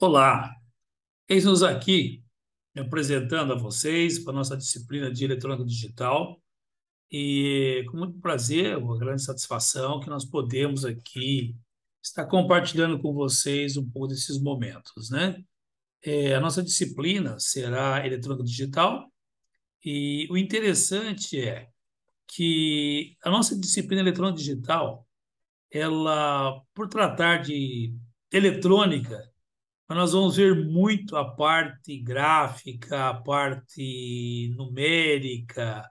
Olá, eis-nos aqui me apresentando a vocês para a nossa disciplina de eletrônica digital e com muito prazer, uma grande satisfação que nós podemos aqui estar compartilhando com vocês um pouco desses momentos, né? A nossa disciplina será eletrônica digital e o interessante é que a nossa disciplina eletrônica digital, ela, por tratar de eletrônica, mas nós vamos ver muito a parte gráfica, a parte numérica,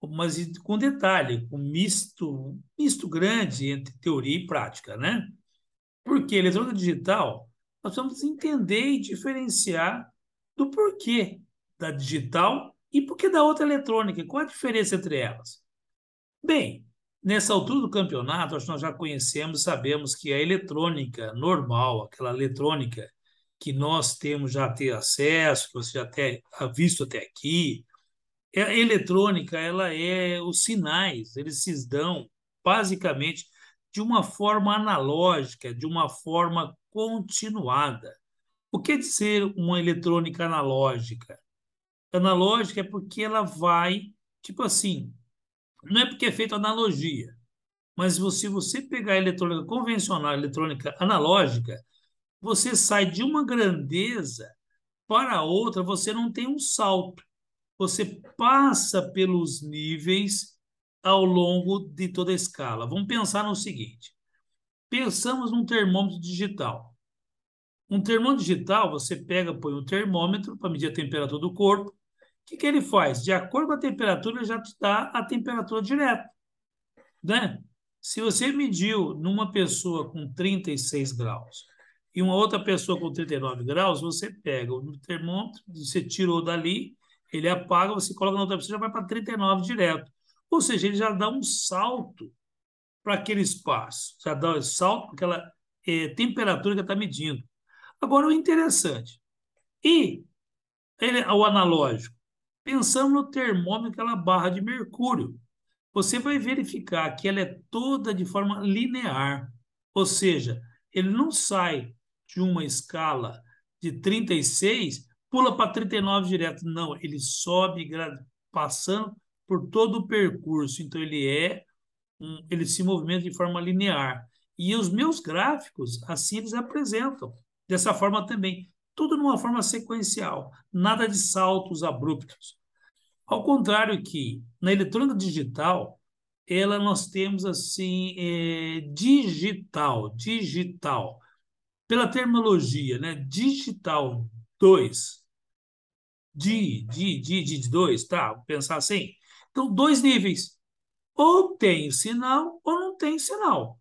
mas com detalhe, com misto grande entre teoria e prática, né? Porque eletrônica digital, nós vamos entender e diferenciar do porquê da digital e porquê da outra eletrônica, qual a diferença entre elas. Bem, nessa altura do campeonato, acho que nós já conhecemos, sabemos que a eletrônica normal, aquela eletrônica que nós temos já ter acesso, que você já tem visto até aqui, a eletrônica, ela é os sinais, eles se dão basicamente de uma forma analógica, de uma forma continuada. O que é dizer uma eletrônica analógica? Analógica é porque ela vai, tipo assim, não é porque é feita analogia, mas se você pegar a eletrônica convencional, a eletrônica analógica, você sai de uma grandeza para a outra, você não tem um salto. Você passa pelos níveis ao longo de toda a escala. Vamos pensar no seguinte: pensamos num termômetro digital. Um termômetro digital, você pega, põe o termômetro para medir a temperatura do corpo. O que ele faz? De acordo com a temperatura, ele já te dá a temperatura direta, né? Se você mediu numa pessoa com 36 graus e uma outra pessoa com 39 graus, você pega o termômetro, você tirou dali, ele apaga, você coloca na outra pessoa, já vai para 39 direto. Ou seja, ele já dá um salto para aquele espaço, já dá um salto para aquela temperatura que está medindo. Agora, o interessante, e o analógico, pensando no termômetro, aquela barra de mercúrio, você vai verificar que ela é toda de forma linear, ou seja, ele não sai de uma escala de 36, pula para 39 direto, não, ele sobe passando por todo o percurso, então ele se movimenta de forma linear. E os meus gráficos, assim eles apresentam, dessa forma também, tudo numa forma sequencial, nada de saltos abruptos. Ao contrário que na eletrônica digital, ela nós temos assim, digital, pela terminologia, né? Digital 2 de 2, tá? Vou pensar assim. Então, dois níveis. Ou tem sinal ou não tem sinal.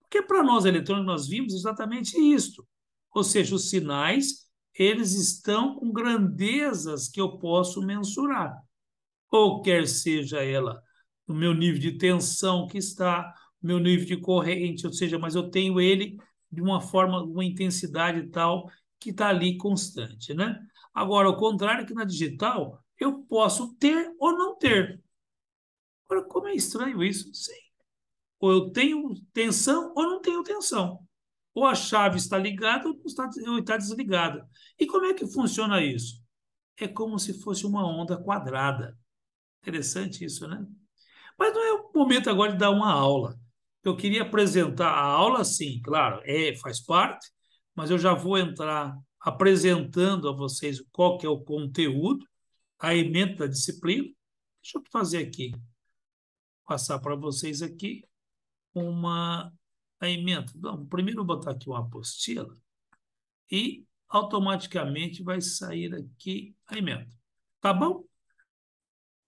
Porque para nós eletrônicos nós vimos exatamente isso. Ou seja, os sinais, eles estão com grandezas que eu posso mensurar, ou quer seja ela o meu nível de tensão que está, o meu nível de corrente, ou seja, mas eu tenho ele de uma forma, uma intensidade tal que está ali constante, né? Agora, ao contrário que na digital, eu posso ter ou não ter. Agora, como é estranho isso? Sim. Ou eu tenho tensão ou não tenho tensão. Ou a chave está ligada ou está desligada. E como é que funciona isso? É como se fosse uma onda quadrada. Interessante isso, né? Mas não é o momento agora de dar uma aula. Eu queria apresentar a aula, sim, claro, faz parte, mas eu já vou entrar apresentando a vocês qual que é o conteúdo, a ementa da disciplina. Deixa eu fazer aqui, passar para vocês aqui uma a ementa. Não, primeiro eu vou botar aqui uma apostila e automaticamente vai sair aqui a ementa. Tá bom?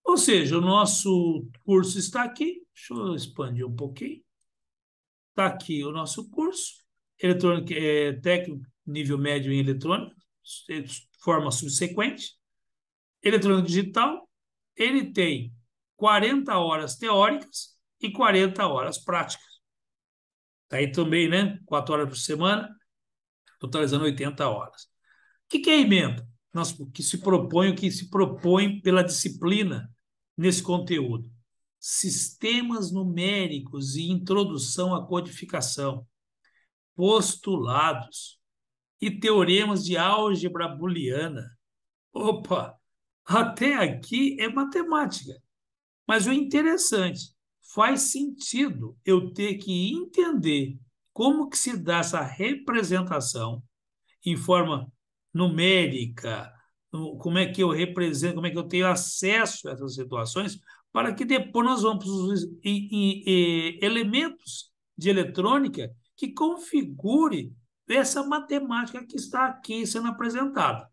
Ou seja, o nosso curso está aqui. Deixa eu expandir um pouquinho. Está aqui o nosso curso, eletrônica, técnico, nível médio em eletrônica, forma subsequente. Eletrônica digital, ele tem 40 horas teóricas e 40 horas práticas. Está aí também, né? 4 horas por semana, totalizando 80 horas. O que é ementa? O que se propõe pela disciplina nesse conteúdo? Sistemas numéricos e introdução à codificação, postulados e teoremas de álgebra booleana. Opa, até aqui é matemática. Mas o interessante, faz sentido eu ter que entender como que se dá essa representação em forma numérica, como é que eu represento, como é que eu tenho acesso a essas situações, para que depois nós vamos em elementos de eletrônica que configure essa matemática que está aqui sendo apresentada.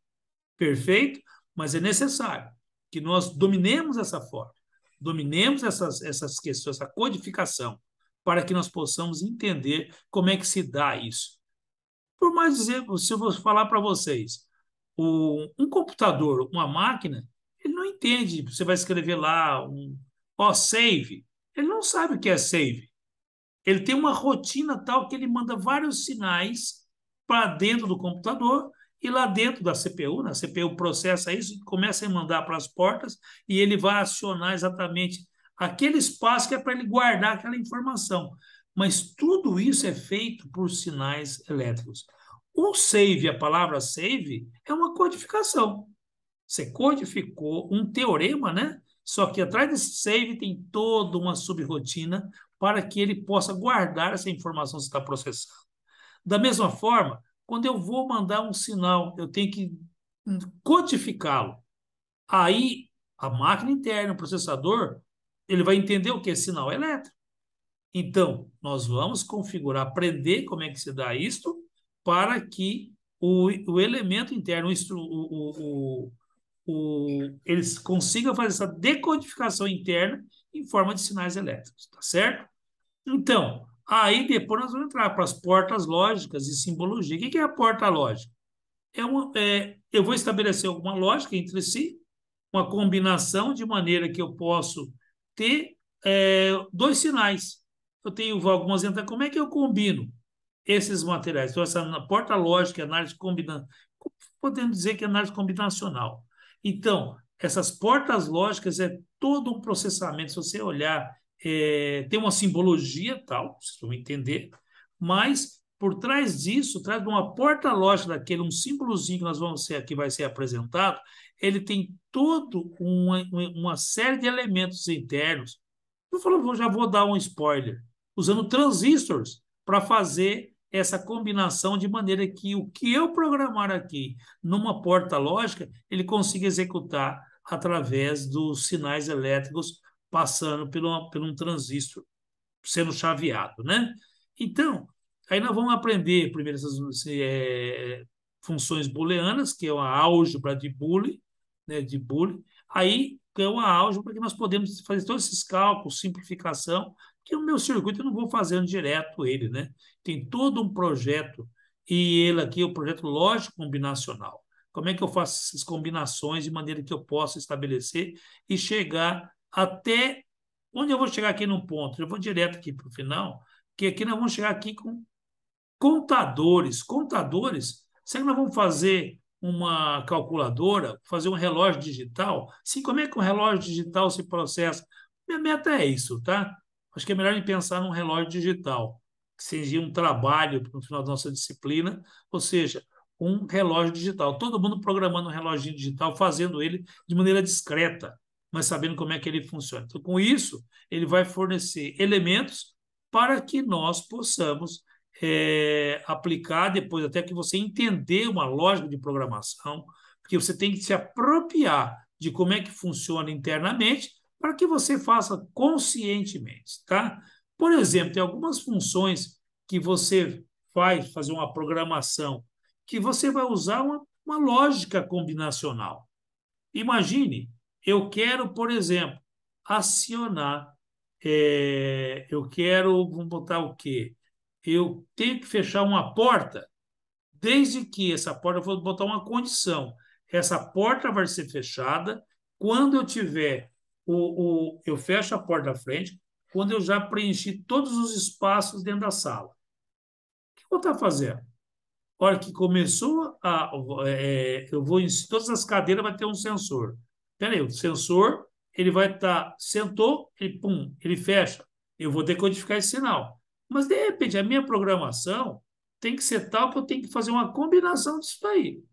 Perfeito? Mas é necessário que nós dominemos essa forma, dominemos essas questões, essa codificação, para que nós possamos entender como é que se dá isso. Por mais dizer, se eu vou falar para vocês, um computador, uma máquina, ele não entende. Você vai escrever lá save. Ele não sabe o que é save. Ele tem uma rotina tal que ele manda vários sinais para dentro do computador e lá dentro da CPU, né? A CPU processa isso e começa a mandar para as portas e ele vai acionar exatamente aquele espaço que é para ele guardar aquela informação. Mas tudo isso é feito por sinais elétricos. O save, a palavra save, é uma codificação. Você codificou um teorema, né? Só que atrás desse save tem toda uma subrotina para que ele possa guardar essa informação que está processando. Da mesma forma, quando eu vou mandar um sinal, eu tenho que codificá-lo. Aí, a máquina interna, o processador, ele vai entender o que é sinal elétrico. Então, nós vamos configurar, aprender como é que se dá isto, para que o elemento interno, eles consigam fazer essa decodificação interna em forma de sinais elétricos, tá certo? Então, aí depois nós vamos entrar para as portas lógicas e simbologia. O que é a porta lógica? Eu vou estabelecer alguma lógica entre si, uma combinação de maneira que eu posso ter dois sinais. Eu tenho algumas entradas. Como é que eu combino esses materiais? Então, essa porta lógica, análise combinacional, podemos dizer que é análise combinacional. Então, essas portas lógicas é todo um processamento. Se você olhar, tem uma simbologia tal, vocês vão entender, mas por trás disso, traz de uma porta lógica daquele, um símbolozinho que nós vamos ser aqui, vai ser apresentado, ele tem todo uma série de elementos internos. Já vou dar um spoiler, usando transistores para fazer essa combinação de maneira que o que eu programar aqui numa porta lógica, ele consiga executar através dos sinais elétricos passando por um transistor sendo chaveado, né? Então, aí nós vamos aprender primeiro essas funções booleanas, que é uma álgebra de Boole, né, de Boole. Aí é uma álgebra que nós podemos fazer todos esses cálculos, simplificação, que o meu circuito eu não vou fazendo direto ele, né? Tem todo um projeto, e ele aqui é o projeto lógico combinacional. Como é que eu faço essas combinações de maneira que eu possa estabelecer e chegar até onde eu vou chegar aqui num ponto? Eu vou direto aqui para o final, que aqui nós vamos chegar aqui com contadores. Contadores, será que nós vamos fazer uma calculadora, fazer um relógio digital? Sim, como é que um relógio digital se processa? Minha meta é isso, tá? Acho que é melhor pensar num relógio digital, que seja um trabalho no final da nossa disciplina, ou seja, um relógio digital. Todo mundo programando um relógio digital, fazendo ele de maneira discreta, mas sabendo como é que ele funciona. Então, com isso, ele vai fornecer elementos para que nós possamos aplicar depois, até que você entender uma lógica de programação, porque você tem que se apropriar de como é que funciona internamente para que você faça conscientemente, tá? Por exemplo, tem algumas funções que você vai fazer uma programação que você vai usar uma lógica combinacional. Imagine, eu quero, por exemplo, acionar, eu quero, vamos botar o quê? Eu tenho que fechar uma porta, desde que essa porta, eu vou botar uma condição. Essa porta vai ser fechada quando eu tiver eu fecho a porta da frente, quando eu já preenchi todos os espaços dentro da sala. O que eu vou estar fazendo? A hora que começou eu vou em todas as cadeiras vai ter um sensor. Espera aí, o sensor ele vai estar sentou, ele pum, ele fecha. Eu vou decodificar esse sinal. Mas de repente a minha programação tem que ser tal que eu tenho que fazer uma combinação disso aí.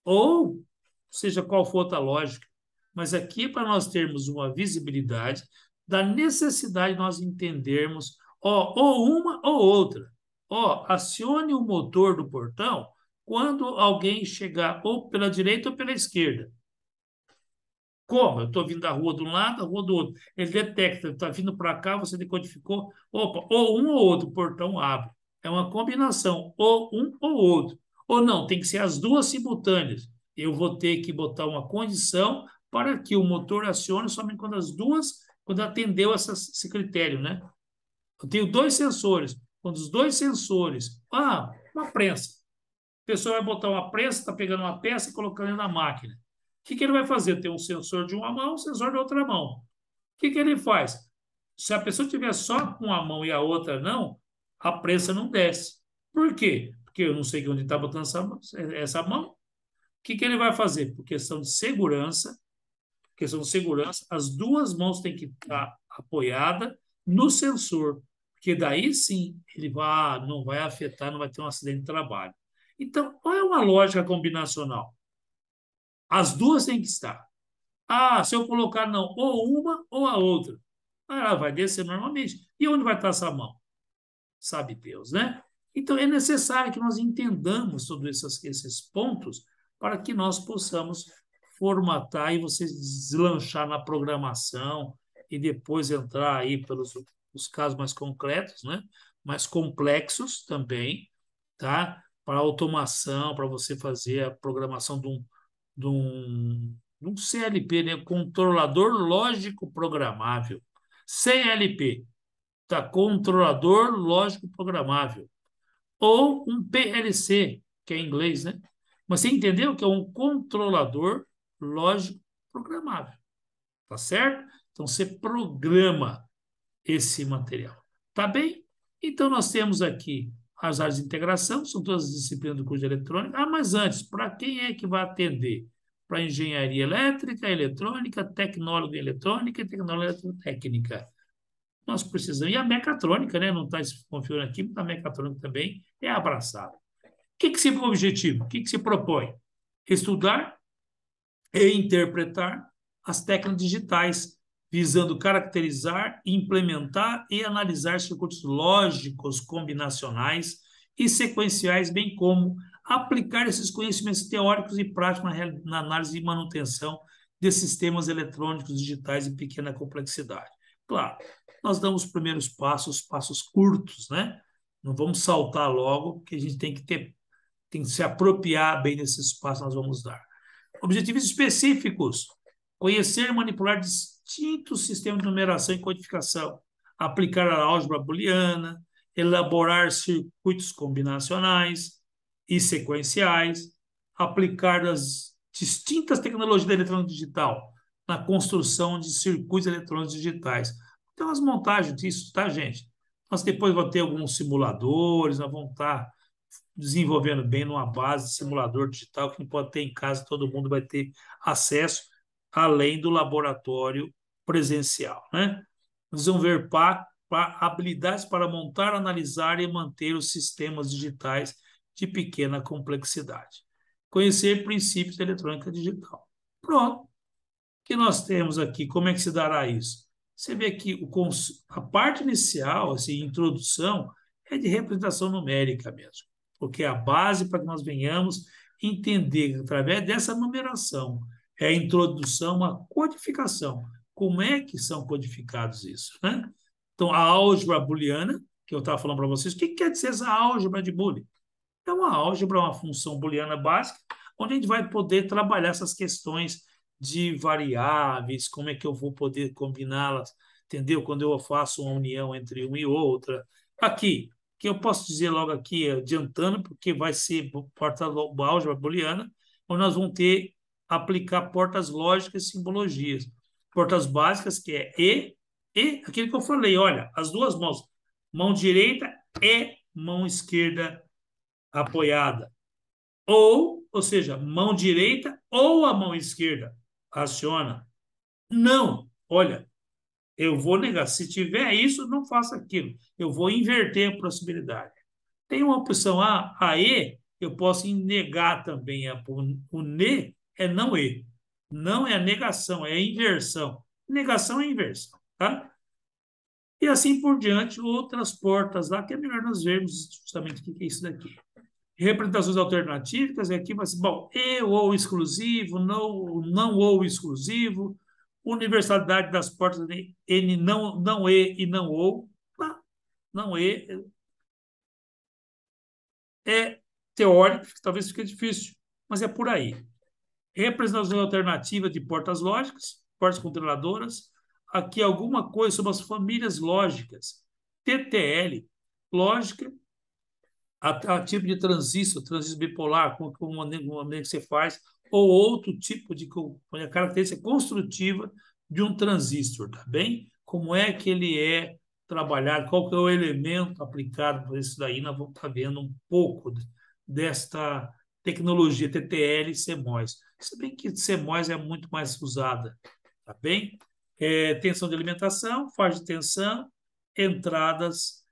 Ou seja qual for outra lógica. Mas aqui é para nós termos uma visibilidade da necessidade de nós entendermos, ó, ou uma ou outra. Ó, acione o motor do portão quando alguém chegar ou pela direita ou pela esquerda. Como? Eu estou vindo da rua de um lado, da rua do outro. Ele detecta, está vindo para cá, você decodificou. Opa, ou um ou outro, o portão abre. É uma combinação, ou um ou outro. Ou não, tem que ser as duas simultâneas. Eu vou ter que botar uma condição para que o motor acione somente quando as duas, quando atendeu esse critério, né? Eu tenho dois sensores. Quando os dois sensores. Uma prensa. A pessoa vai botar uma prensa, está pegando uma peça e colocando na máquina. O que ele vai fazer? Tem um sensor de uma mão, um sensor de outra mão. O que ele faz? Se a pessoa tiver só com uma mão e a outra não, a prensa não desce. Por quê? Porque eu não sei onde está botando essa mão. O que ele vai fazer? Questão de segurança, as duas mãos têm que estar apoiadas no sensor, porque daí sim ele não vai afetar, não vai ter um acidente de trabalho. Então, qual é uma lógica combinacional? As duas têm que estar. Se eu colocar não, ou uma ou a outra, ela vai descer normalmente. E onde vai estar essa mão? Sabe Deus, né? Então é necessário que nós entendamos todos esses pontos para que nós possamos formatar e você deslanchar na programação e depois entrar aí pelos os casos mais concretos, né? Mais complexos também, tá? Para automação, para você fazer a programação de um CLP, né? Controlador lógico programável. CLP, tá? Controlador lógico programável. Ou um PLC, que é em inglês, né? Mas você entendeu que é um controlador lógico programável, tá certo? Então você programa esse material. Tá bem? Então, nós temos aqui as áreas de integração, são todas as disciplinas do curso de eletrônica. Mas antes, para quem é que vai atender? Para engenharia elétrica, eletrônica, tecnólogo em eletrônica e tecnólogo em eletrotécnica. Nós precisamos. E a mecatrônica, né? Não está configurando aqui, mas a mecatrônica também é abraçada. O que se o objetivo? O que se propõe? Estudar e interpretar as técnicas digitais, visando caracterizar, implementar e analisar circuitos lógicos combinacionais e sequenciais, bem como aplicar esses conhecimentos teóricos e práticos na análise e manutenção de sistemas eletrônicos digitais de pequena complexidade. Claro, nós damos os primeiros passos curtos, né? Não vamos saltar logo, porque a gente tem que se apropriar bem desses passos que nós vamos dar. Objetivos específicos: conhecer e manipular distintos sistemas de numeração e codificação, aplicar a álgebra booleana, elaborar circuitos combinacionais e sequenciais, aplicar as distintas tecnologias da eletrônica digital na construção de circuitos eletrônicos digitais. Tem umas montagens disso, tá, gente? Nós depois vamos ter alguns simuladores, nós vamos estar desenvolvendo bem numa base de simulador digital que pode ter em casa, todo mundo vai ter acesso, além do laboratório presencial, né? Nós vamos ver habilidades para montar, analisar e manter os sistemas digitais de pequena complexidade. Conhecer princípios da eletrônica digital. Pronto. O que nós temos aqui? Como é que se dará isso? Você vê que a parte inicial, assim, introdução, é de representação numérica mesmo, porque é a base para que nós venhamos entender, através dessa numeração, é a introdução, a codificação. Como é que são codificados isso, né? Então, a álgebra booleana, que eu estava falando para vocês, o que quer dizer essa álgebra de Boolean? É uma álgebra, uma função booleana básica, onde a gente vai poder trabalhar essas questões de variáveis, como é que eu vou poder combiná-las, entendeu? Quando eu faço uma união entre uma e outra. Aqui, que eu posso dizer logo aqui, adiantando, porque vai ser porta álgebra booleana, onde nós vamos ter aplicar portas lógicas e simbologias. Portas básicas, que é e aquilo que eu falei, olha, as duas mãos, mão direita e mão esquerda apoiada. Ou seja, mão direita ou a mão esquerda aciona. Não, olha, eu vou negar. Se tiver isso, não faça aquilo. Eu vou inverter a possibilidade. Tem uma opção A, E, eu posso negar também. O NE é não E. Não é a negação, é a inversão. Negação é inversão, tá? E assim por diante, outras portas lá, que é melhor nós vermos justamente o que é isso daqui. Representações alternativas, é aqui, mas, bom, e ou exclusivo, não ou exclusivo, universalidade das portas de N não e não ou, tá? Não e é teórico, talvez fique difícil, mas é por aí. Representação alternativa de portas lógicas, portas controladoras. Aqui alguma coisa sobre as famílias lógicas. TTL, lógica, a tipo de transistor bipolar, com uma maneira que você faz, ou outro tipo de a característica construtiva de um transistor, tá bem? Como é que ele é trabalhado, qual que é o elemento aplicado para isso daí, nós vamos estar vendo um pouco desta tecnologia TTL e CMOS. Se bem que CMOS é muito mais usada, tá bem? Tensão de alimentação, faixa de tensão, entradas.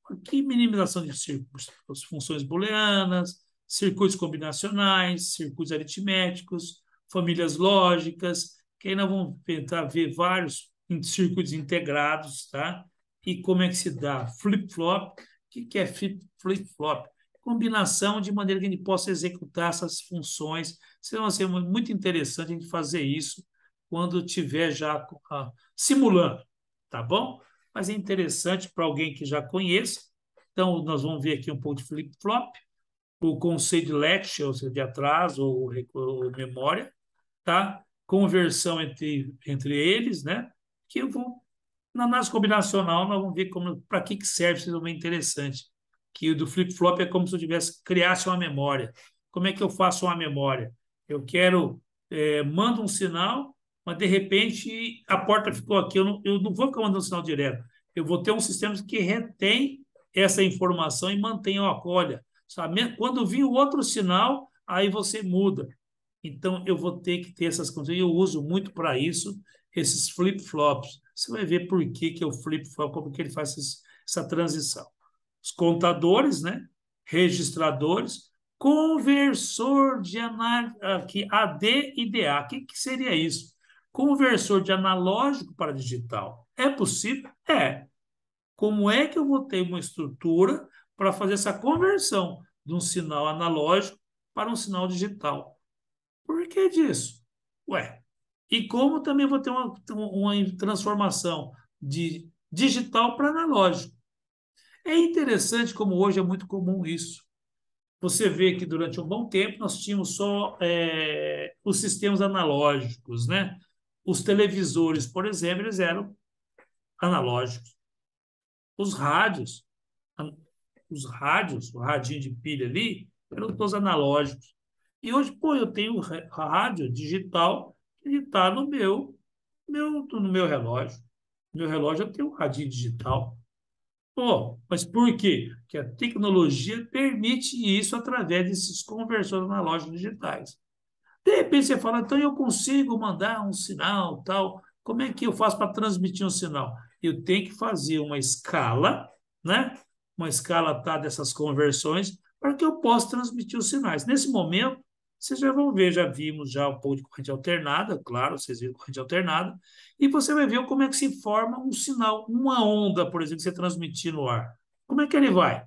Aqui minimização de circuitos, funções booleanas, circuitos combinacionais, circuitos aritméticos, famílias lógicas, que aí nós vamos tentar ver vários circuitos integrados, tá? E como é que se dá flip-flop. O que é flip-flop? Combinação de maneira que a gente possa executar essas funções. Será vai ser muito interessante a gente fazer isso quando tiver já simulando, tá bom? Mas é interessante para alguém que já conheça. Então, nós vamos ver aqui um pouco de flip-flop, o conceito de latch, ou seja, de atraso ou memória, tá? Conversão entre eles, né? Que eu vou, na análise combinacional, nós vamos ver para que serve, isso é bem interessante. Que o do flip-flop é como se eu tivesse, criasse uma memória. Como é que eu faço uma memória? Eu quero, mando um sinal, mas de repente a porta ficou aqui, eu não vou ficar mandando sinal direto. Eu vou ter um sistema que retém essa informação e mantém, ó, olha, sabe? Quando vir o outro sinal, aí você muda. Então, eu vou ter que ter essas condições. Eu uso muito para isso esses flip-flops. Você vai ver por que o flip-flop, como que ele faz essa transição. Os contadores, né? Registradores, conversor de aqui, AD e DA. O que seria isso? Conversor de analógico para digital. É possível? É. Como é que eu vou ter uma estrutura para fazer essa conversão de um sinal analógico para um sinal digital? Por que disso? Ué, e como também vou ter uma transformação de digital para analógico? É interessante como hoje é muito comum isso. Você vê que durante um bom tempo nós tínhamos só os sistemas analógicos, né? Os televisores, por exemplo, eles eram analógicos. Os rádios, o radinho de pilha ali, eram todos analógicos. E hoje, pô, eu tenho rádio digital que está no meu relógio. No meu relógio eu tenho um radinho digital. Pô, mas por quê? Porque a tecnologia permite isso através desses conversores analógicos digitais. De repente você fala, então eu consigo mandar um sinal, tal. Como é que eu faço para transmitir um sinal? Eu tenho que fazer uma escala, né? Uma escala tá dessas conversões para que eu possa transmitir os sinais. Nesse momento, vocês já vão ver, já vimos já um pouco de corrente alternada, claro, vocês viram corrente alternada, e você vai ver como é que se forma um sinal, uma onda, por exemplo, que você transmitir no ar. Como é que ele vai?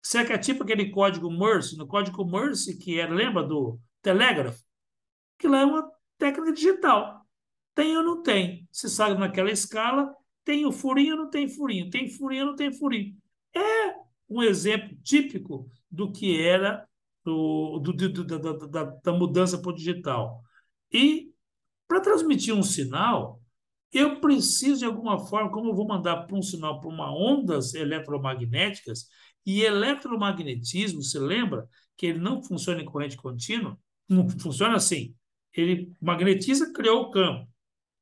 Será que é tipo aquele código Morse? No código Morse, que era, lembra do telégrafo? Que lá é uma técnica digital. Tem ou não tem? Você sabe naquela escala, tem o furinho ou não tem furinho? Tem furinho ou não tem furinho? É um exemplo típico do que era da mudança para o digital. E para transmitir um sinal, eu preciso de alguma forma, como eu vou mandar para um sinal para uma ondas eletromagnéticas, e eletromagnetismo, você lembra que ele não funciona em corrente contínua? Não funciona assim. Ele magnetiza, criou o campo.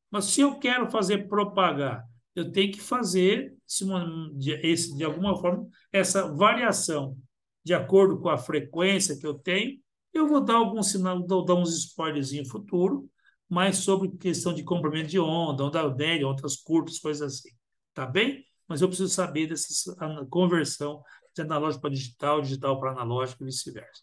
Mas se eu quero fazer propagar, eu tenho que fazer de alguma forma essa variação de acordo com a frequência que eu tenho. Eu vou dar algum sinal, vou dar uns spoilerzinhos futuro, mas sobre questão de comprimento de onda média, ondas curtas, coisas assim. Tá bem? Mas eu preciso saber dessa conversão de analógico para digital, digital para analógico e vice-versa.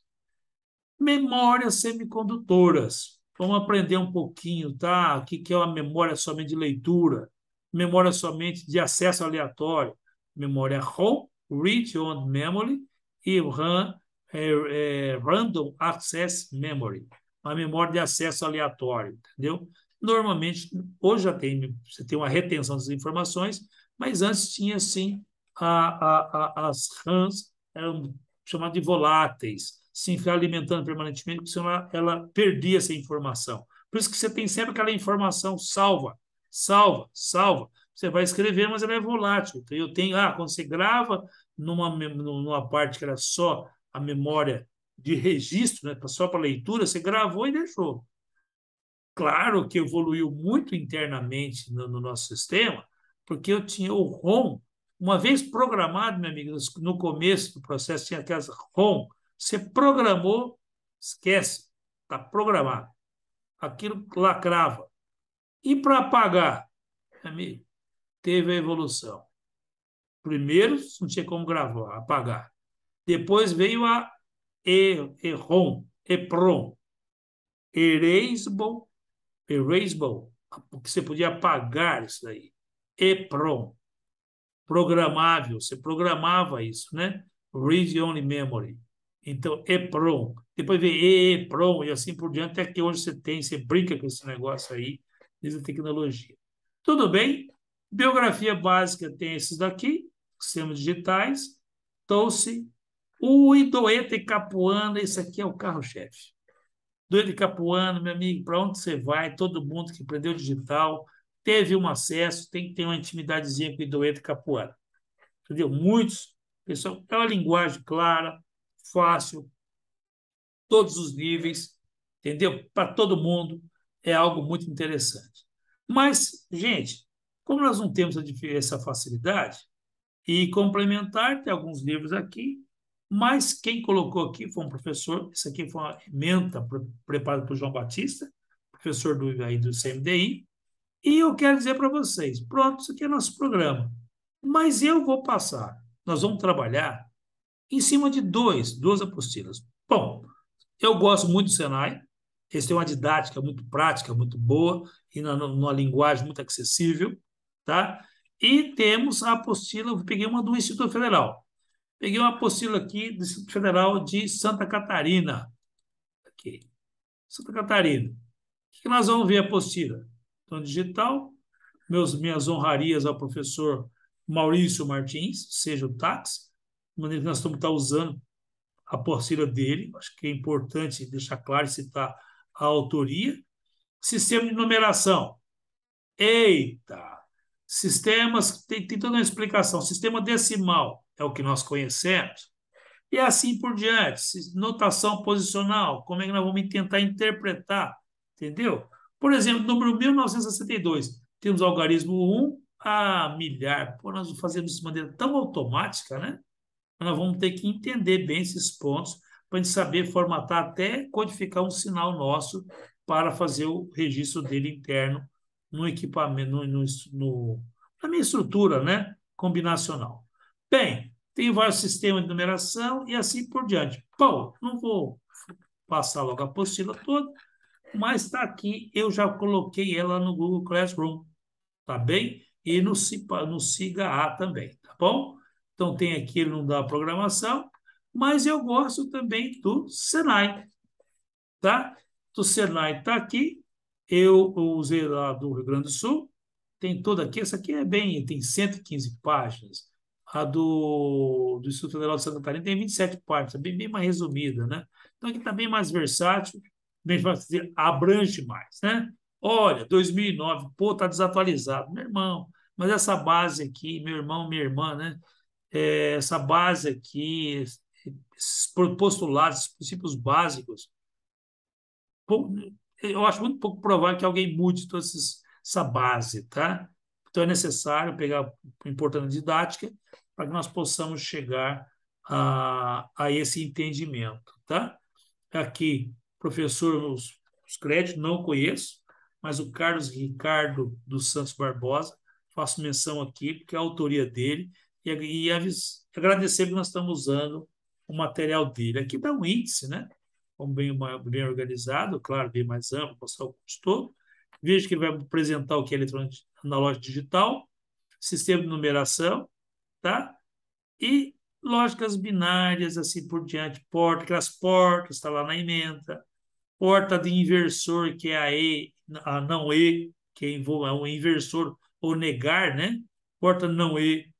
Memórias semicondutoras. Vamos aprender um pouquinho, tá? O que é uma memória somente de leitura, memória somente de acesso aleatório, memória ROM, Read Only Memory, e RAM, Random Access Memory, uma memória de acesso aleatório, entendeu? Normalmente, hoje já tem, você tem uma retenção das informações, mas antes tinha, sim, as RAMs, eram chamadas de voláteis, se ficar alimentando permanentemente, porque senão ela perdia essa informação. Por isso que você tem sempre aquela informação salva, salva, salva. Você vai escrever, mas ela é volátil. Então, eu tenho, quando você grava numa parte que era só a memória de registro, né, só para leitura, você gravou e deixou. Claro que evoluiu muito internamente no nosso sistema, porque eu tinha o ROM, uma vez programado, meu amigo, no começo do processo tinha aquelas ROM, você programou, esquece, está programado. Aquilo lacrava. E para apagar, meu amigo, teve a evolução. Primeiro, não tinha como gravar, apagar. Depois veio a EROM, EPROM, Erasable, Erasable, porque você podia apagar isso daí. EPROM, programável, você programava isso, né? Read Only Memory. Então, EPROM. Depois veio EEPROM e assim por diante, até que hoje você brinca com esse negócio aí, desde a tecnologia. Tudo bem? Biografia básica tem esses daqui, sistemas digitais, Touce, o Idoeta e Capuana, esse aqui é o carro-chefe. Doido de Capuano, meu amigo, para onde você vai? Todo mundo que aprendeu digital teve um acesso, tem que ter uma intimidadezinha com o Doeto e Capuano. Entendeu? Muitos, pessoal, é uma linguagem clara, fácil, todos os níveis, entendeu? Para todo mundo, é algo muito interessante. Mas, gente, como nós não temos essa facilidade, e complementar, tem alguns livros aqui, mas quem colocou aqui foi um professor, isso aqui foi uma ementa preparada por João Batista, professor do CMDI, e eu quero dizer para vocês, pronto, isso aqui é nosso programa, mas eu vou passar, nós vamos trabalhar em cima de duas apostilas. Bom, eu gosto muito do Senai, eles têm uma didática muito prática, muito boa, e numa linguagem muito acessível, tá? E temos a apostila, eu peguei uma do Instituto Federal. Peguei uma apostila aqui do Instituto Federal de Santa Catarina. Aqui, Santa Catarina. O que nós vamos ver a apostila? Então, digital, minhas honrarias ao professor Maurício Martins, seja o TAX, de maneira que nós estamos usando a apostila dele, acho que é importante deixar claro e citar a autoria. Sistema de numeração. Eita! Sistemas, tem toda uma explicação. Sistema decimal é o que nós conhecemos. E assim por diante. Notação posicional, como é que nós vamos tentar interpretar, entendeu? Por exemplo, número 1962, temos algarismo 1 a milhar. Pô, nós fazemos isso de maneira tão automática, né? Nós vamos ter que entender bem esses pontos para a gente saber formatar até codificar um sinal nosso para fazer o registro dele interno no equipamento, na minha estrutura, né? Combinacional. Bem, tem vários sistemas de numeração e assim por diante. Bom, não vou passar logo a apostila toda, mas está aqui, eu já coloquei ela no Google Classroom, tá bem? E no Siga A também, tá bom? Então tem aqui, ele não dá programação, mas eu gosto também do Senai, tá? Do Senai está aqui, eu usei lá do Rio Grande do Sul, tem toda aqui, essa aqui tem 115 páginas. A do Instituto Federal de Santa Catarina tem 27 páginas, bem mais resumida, né? Então aqui está bem mais versátil, bem mais, abrange mais, né? Olha, 2009, pô, tá desatualizado. Meu irmão, mas essa base aqui, meu irmão, minha irmã, né? Essa base aqui, esses postulados, esses princípios básicos, eu acho muito pouco provável que alguém mude toda essa base, tá? Então é necessário pegar a importância didática para que nós possamos chegar a esse entendimento, tá? Aqui, professor, os créditos, não conheço, mas o Carlos Ricardo dos Santos Barbosa, faço menção aqui, porque é a autoria dele, agradecer que nós estamos usando o material dele. Aqui dá um índice, né? Bem organizado, claro, bem mais amplo, mostrar o curso todo. Veja que ele vai apresentar o que é eletrônico analógico digital, sistema de numeração, tá? E lógicas binárias, assim por diante, aquelas portas, está lá na ementa, porta de inversor, que é a não E, que é um inversor, ou negar, né? Porta não E.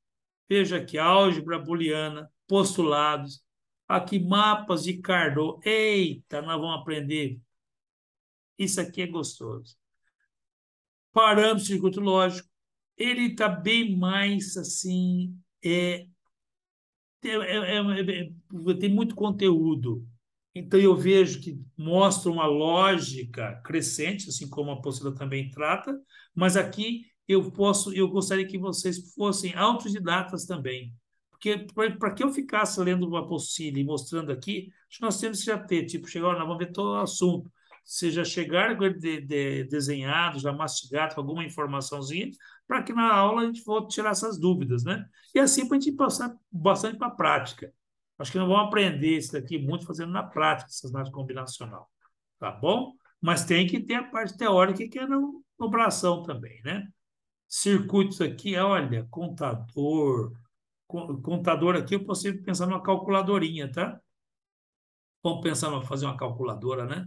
Veja aqui, álgebra booleana, postulados. Aqui, mapas de Carnot. Eita, nós vamos aprender. Isso aqui é gostoso. Parâmetro de circuito lógico. Ele está bem mais, assim, tem muito conteúdo. Então, eu vejo que mostra uma lógica crescente, assim como a apostila também trata, mas aqui eu gostaria que vocês fossem autodidatas também. Porque para que eu ficasse lendo uma apostila e mostrando aqui, acho que nós temos que já ter, tipo, chegar, nós vamos ver todo o assunto. Você já chegar com ele desenhado, já mastigado, com alguma informaçãozinha, para que na aula a gente for tirar essas dúvidas, né? E assim para a gente passar bastante para a prática. Acho que nós vamos aprender isso daqui muito fazendo na prática, essas análises combinacional. Tá bom? Mas tem que ter a parte teórica que é no bração também, né? Circuitos aqui, olha, contador aqui, eu posso pensar numa calculadorinha, tá? Vamos pensar em fazer uma calculadora, né?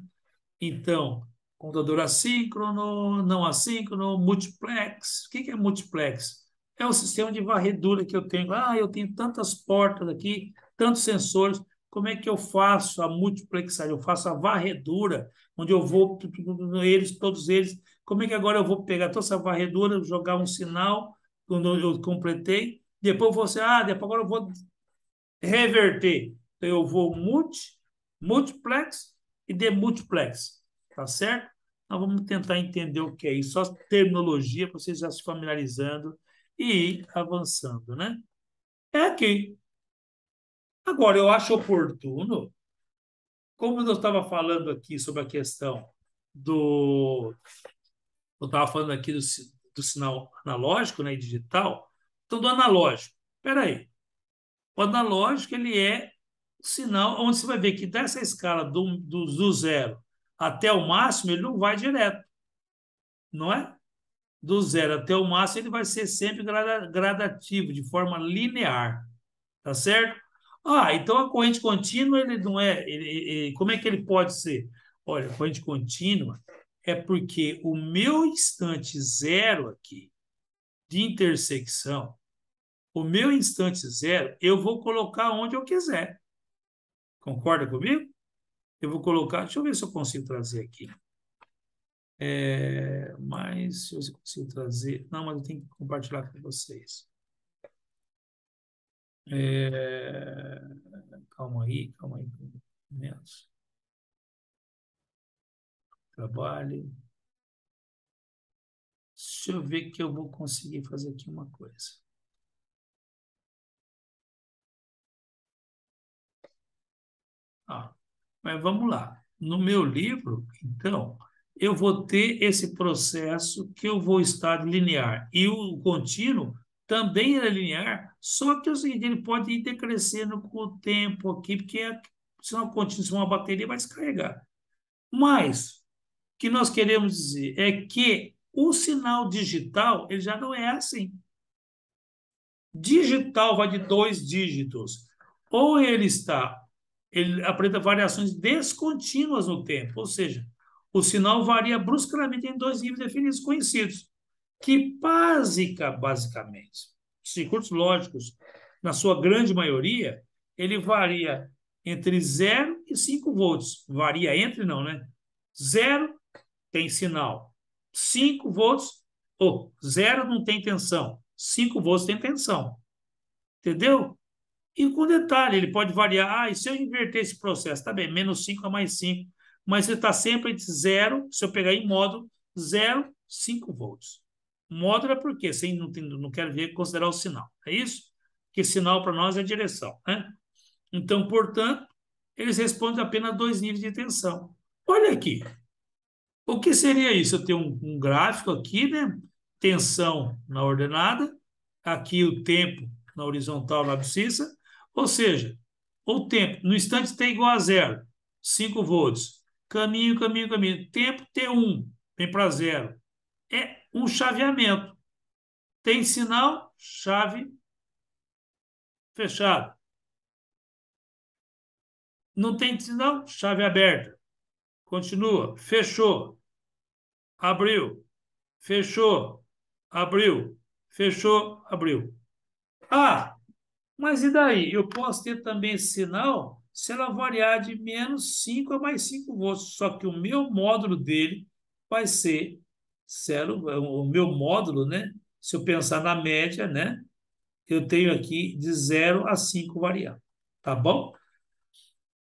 Então, computador assíncrono, não assíncrono, multiplex. O que é multiplex? É o sistema de varredura que eu tenho. Ah, eu tenho tantas portas aqui, tantos sensores. Como é que eu faço a multiplexagem? Eu faço a varredura, onde eu vou todos eles. Como é que agora eu vou pegar toda essa varredura, jogar um sinal quando eu completei? Depois você, depois agora eu vou reverter. Então, eu vou multiplex e demultiplex. Tá certo? Nós vamos tentar entender o que é isso. Só terminologia para vocês já se familiarizando e ir avançando, né? É aqui. Agora, eu acho oportuno, como eu estava falando aqui sobre a questão do. Eu estava falando aqui do sinal analógico, né, e digital. Então, do analógico. Espera aí. O analógico, ele é sinal onde você vai ver que dessa escala do zero até o máximo, ele não vai direto, não é? Do zero até o máximo, ele vai ser sempre gradativo, de forma linear, tá certo? Então a corrente contínua, ele não é. Como é que ele pode ser? Olha, a corrente contínua é porque o meu instante zero aqui de intersecção, o meu instante zero, eu vou colocar onde eu quiser. Concorda comigo? Eu vou colocar, deixa eu ver se eu consigo trazer aqui. Mas se eu consigo trazer. Não, mas eu tenho que compartilhar com vocês. É, calma aí. Menos. Trabalho. Deixa eu ver que eu vou conseguir fazer aqui uma coisa. Mas vamos lá. No meu livro, então, eu vou ter esse processo que eu vou estar linear. E o contínuo também é linear, só que é o seguinte, ele pode ir decrescendo com o tempo aqui, porque senão o contínuo, se uma bateria, vai descarregar. Mas, o que nós queremos dizer é que o sinal digital, ele já não é assim. Digital vai de 2 dígitos. Ou ele apresenta variações descontínuas no tempo, ou seja, o sinal varia bruscamente em 2 níveis definidos conhecidos, que basicamente, circuitos lógicos, na sua grande maioria, ele varia entre 0 e 5 volts. Varia entre não, né? 0 tem sinal. 5 volts, ou 0 não tem tensão. 5 volts tem tensão. Entendeu? E com detalhe, ele pode variar. E se eu inverter esse processo? Tá bem, -5 a +5. Mas ele está sempre entre 0, se eu pegar em módulo, 0, 5 volts. Módulo é por quê? Sem, não quero ver, considerar o sinal. É isso? Porque sinal para nós é direção, né? Então, portanto, eles respondem apenas 2 níveis de tensão. Olha aqui. O que seria isso? Eu tenho um gráfico aqui, né? Tensão na ordenada. Aqui o tempo na horizontal, na abscissa, ou seja, o tempo no instante t igual a zero, 5 volts, caminho, caminho, caminho, tempo T1, vem para zero. É um chaveamento. Tem sinal, chave, fechado. Não tem sinal, chave aberta. Continua, fechou, abriu, fechou, abriu, fechou, abriu. Ah, mas e daí? Eu posso ter também esse sinal se ela variar de -5 a +5 volts. Só que o meu módulo dele vai ser zero, o meu módulo, né? Se eu pensar na média, né? Eu tenho aqui de 0 a 5 variando. Tá bom?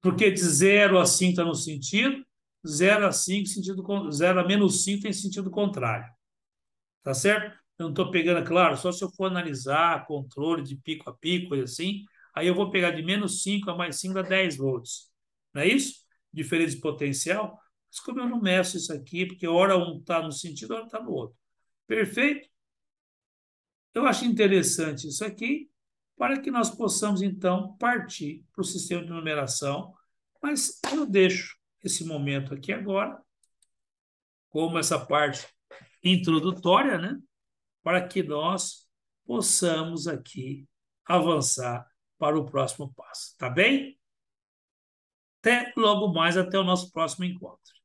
Porque de 0 a 5 está no sentido, 0 a 5 sentido, 0 a -5 tem sentido contrário. Tá certo? Eu não estou pegando, claro, só se eu for analisar controle de pico a pico, coisa assim, aí eu vou pegar de -5 a +5 dá 10 volts. Não é isso? Diferença de potencial. Mas como eu não meço isso aqui, porque hora um está no sentido, hora está no outro. Perfeito? Eu acho interessante isso aqui, para que nós possamos, então, partir para o sistema de numeração, mas eu deixo esse momento aqui agora, como essa parte introdutória, né? Para que nós possamos aqui avançar para o próximo passo. Tá bem? Até logo mais, até o nosso próximo encontro.